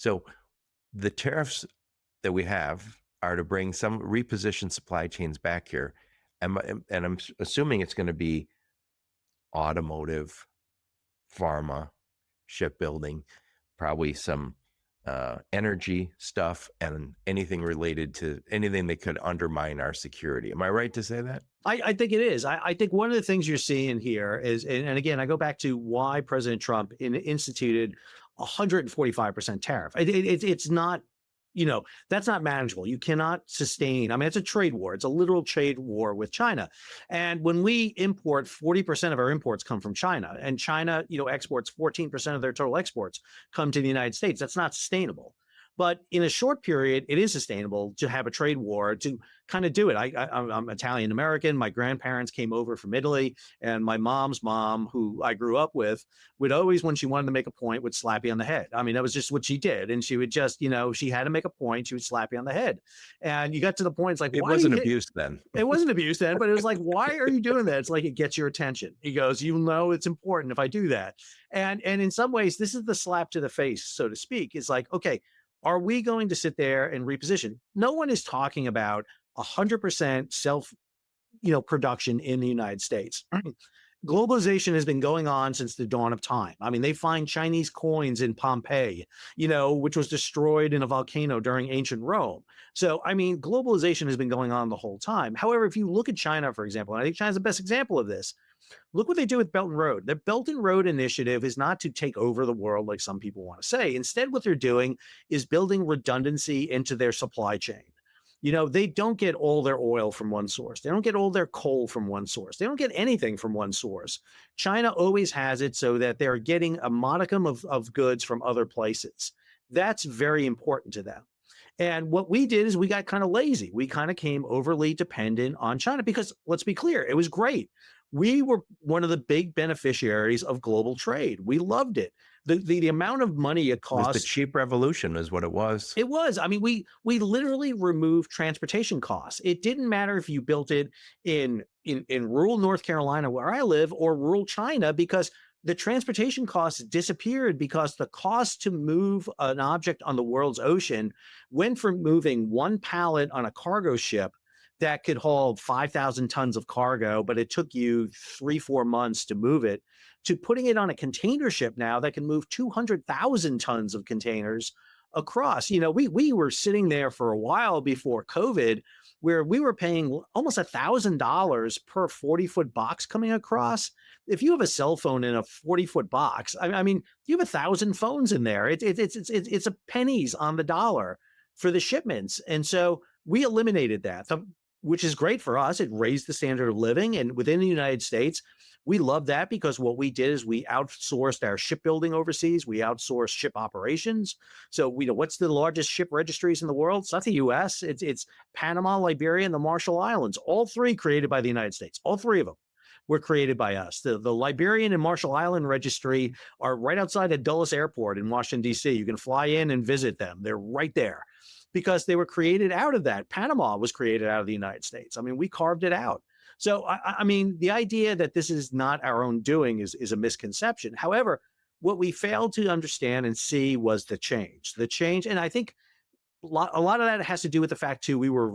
So the tariffs that we have are to bring some reposition supply chains back here. And I'm assuming it's going to be automotive, pharma, shipbuilding, probably some energy stuff, and anything related to anything that could undermine our security. Am I right to say that? I think it is. I think one of the things you're seeing here is, and again, I go back to why President Trump instituted 145% tariff. It's not, that's not manageable. You cannot sustain. I mean, it's a trade war. It's a literal trade war with China. And when we import, 40% of our imports come from China, and China, exports 14% of their total exports come to the United States. That's not sustainable. But in a short period, it is sustainable to have a trade war to kind of do it. I'm Italian American. My grandparents came over from Italy, and my mom's mom, who I grew up with, would always, when she wanted to make a point, would slap you on the head. I mean, that was just what she did. And she would just, she had to make a point. She would slap you on the head. And you got to the point, it's like, It why do wasn't you abuse then. It wasn't abuse then, but it was like, why are you doing that? It's like, it gets your attention. He goes, it's important if I do that. And in some ways, this is the slap to the face, so to speak. It's like, okay, are we going to sit there and reposition? No one is talking about 100% self, production in the United States. Globalization has been going on since the dawn of time. I mean, they find Chinese coins in Pompeii, which was destroyed in a volcano during ancient Rome. So, I mean, globalization has been going on the whole time. However, if you look at China, for example, and I think China's the best example of this, look what they do with Belt and Road. The Belt and Road initiative is not to take over the world like some people want to say. Instead, what they're doing is building redundancy into their supply chain. They don't get all their oil from one source. They don't get all their coal from one source. They don't get anything from one source. China always has it so that they're getting a modicum of goods from other places. That's very important to them. And what we did is we got kind of lazy. We kind of came overly dependent on China because, let's be clear, it was great. We were one of the big beneficiaries of global trade. We loved it. The amount of money it It was the cost. cheap revolution is what it was. It was. I mean, we literally removed transportation costs. It didn't matter if you built it in rural North Carolina, where I live, or rural China, because the transportation costs disappeared because the cost to move an object on the world's ocean went from moving one pallet on a cargo ship that could hold 5,000 tons of cargo, but it took you 3-4 months to move it, to putting it on a container ship now that can move 200,000 tons of containers across. We were sitting there for a while before COVID, where we were paying almost $1,000 per 40-foot box coming across. If you have a cell phone in a 40-foot box, I mean, you have 1,000 phones in there. It's a pennies on the dollar for the shipments. And so we eliminated that, which is great for us. It raised the standard of living. And within the United States, we love that, because what we did is we outsourced our shipbuilding overseas. We outsourced ship operations. So we know what's the largest ship registries in the world? It's not the US. It's Panama, Liberia, and the Marshall Islands. All three created by the United States. All three of them were created by us. The Liberian and Marshall Island registry are right outside of Dulles Airport in Washington, D.C. You can fly in and visit them. They're right there because they were created out of that. Panama was created out of the United States. I mean, we carved it out. So, I mean, the idea that this is not our own doing is a misconception. However, what we failed to understand and see was the change. And I think a lot of that has to do with the fact, too, we were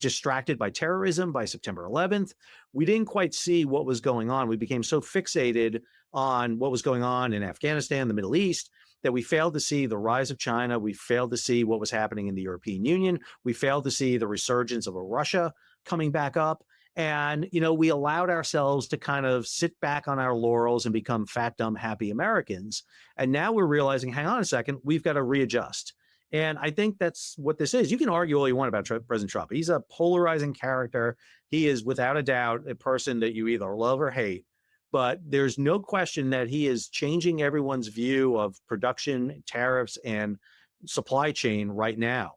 distracted by terrorism, by September 11th. We didn't quite see what was going on. We became so fixated on what was going on in Afghanistan, the Middle East, that we failed to see the rise of China. We failed to see what was happening in the European Union. We failed to see the resurgence of a Russia coming back up. And, we allowed ourselves to kind of sit back on our laurels and become fat, dumb, happy Americans. And now we're realizing, hang on a second, we've got to readjust. And I think that's what this is. You can argue all you want about President Trump. He's a polarizing character. He is, without a doubt, a person that you either love or hate. But there's no question that he is changing everyone's view of production, tariffs, and supply chain right now.